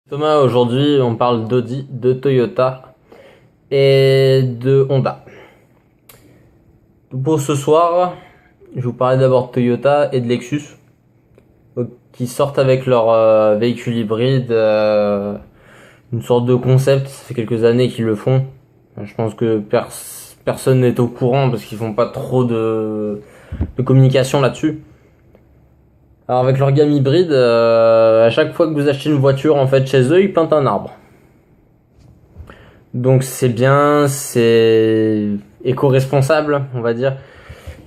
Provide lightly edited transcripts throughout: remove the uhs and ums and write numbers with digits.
Thomas, aujourd'hui on parle d'Audi, de Toyota et de Honda. Pour ce soir, je vais vous parler d'abord de Toyota et de Lexus, qui sortent avec leur véhicule hybride, une sorte de concept. Ça fait quelques années qu'ils le font. Je pense que personne n'est au courant parce qu'ils font pas trop de communication là-dessus. Alors avec leur gamme hybride, à chaque fois que vous achetez une voiture en fait chez eux, ils plantent un arbre. Donc c'est bien, c'est éco-responsable, on va dire,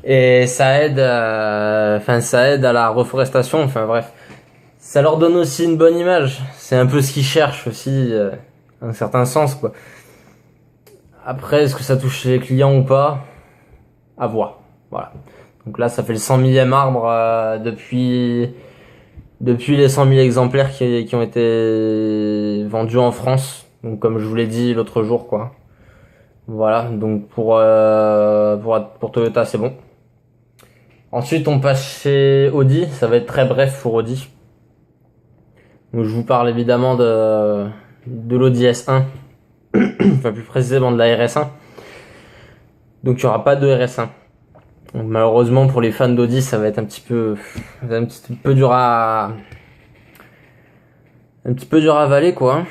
et ça aide, ça aide à la reforestation. Enfin bref, ça leur donne aussi une bonne image. C'est un peu ce qu'ils cherchent aussi, un certain sens quoi. Après, est-ce que ça touche les clients ou pas? À voir. Voilà. Donc là, ça fait le 100 millième arbre depuis les 100 000 exemplaires qui ont été vendus en France. Donc comme je vous l'ai dit l'autre jour, quoi. Voilà, donc pour Toyota, c'est bon. Ensuite, on passe chez Audi. Ça va être très bref pour Audi. Donc je vous parle évidemment de l'Audi S1. Enfin plus précisément de la RS1. Donc il n'y aura pas de RS1. Donc, malheureusement pour les fans d'Audi, ça va être un petit peu dur à avaler quoi.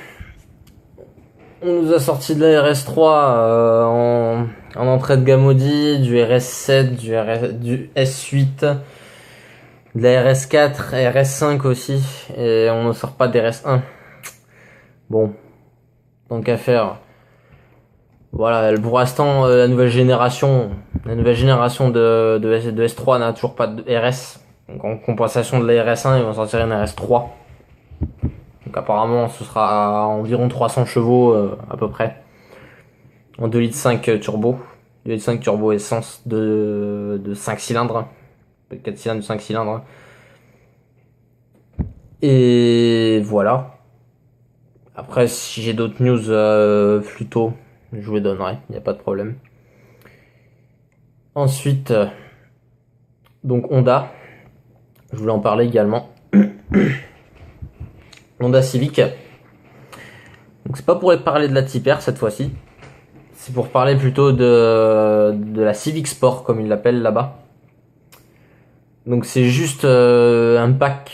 On nous a sorti de la RS3 en entrée de gamme Audi, du RS7, du S8, de la RS4, RS5 aussi, et on ne sort pas d'RS1. Bon, tant qu'à faire. Voilà, pour l'instant, la nouvelle génération de S3 n'a toujours pas de RS. Donc en compensation de la RS1, ils vont sortir une RS3. Donc apparemment, ce sera à environ 300 chevaux à peu près. En 2,5 litres turbo. 2,5 litres turbo essence de 5 cylindres. 4 cylindres de 5 cylindres. Et voilà. Après, si j'ai d'autres news plus tôt, je vous les donnerai, il n'y a pas de problème. Ensuite, donc Honda, je voulais en parler également. Honda Civic. Donc c'est pas pour parler de la Type R cette fois-ci, c'est pour parler plutôt de la Civic Sport comme ils l'appellent là-bas. Donc c'est juste un pack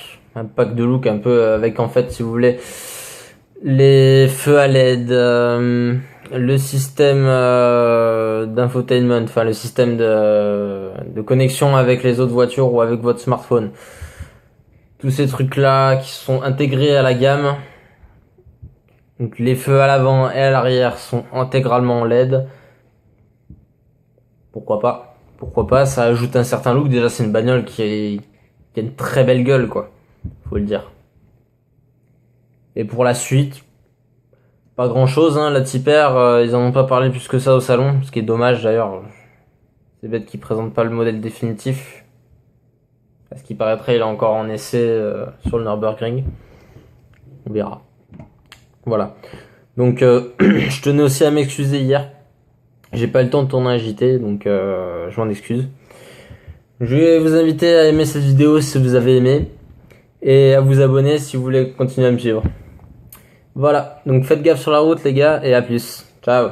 de look un peu avec en fait si vous voulez les feux à LED, le système d'infotainment, enfin le système de connexion avec les autres voitures ou avec votre smartphone. Tous ces trucs-là qui sont intégrés à la gamme. Donc les feux à l'avant et à l'arrière sont intégralement LED. Pourquoi pas? Pourquoi pas? Ça ajoute un certain look. Déjà c'est une bagnole qui a une très belle gueule quoi. Faut le dire. Et pour la suite, pas grand chose, hein. La Type R, ils en ont pas parlé plus que ça au salon, ce qui est dommage d'ailleurs. C'est bête qu'ils présentent pas le modèle définitif. À ce qui paraîtrait, il est encore en essai sur le Nürburgring. On verra. Voilà. Donc, je tenais aussi à m'excuser hier. J'ai pas eu le temps de tourner un JT, donc je m'en excuse. Je vais vous inviter à aimer cette vidéo si vous avez aimé. Et à vous abonner si vous voulez continuer à me suivre. Voilà, donc faites gaffe sur la route les gars, et à plus. Ciao.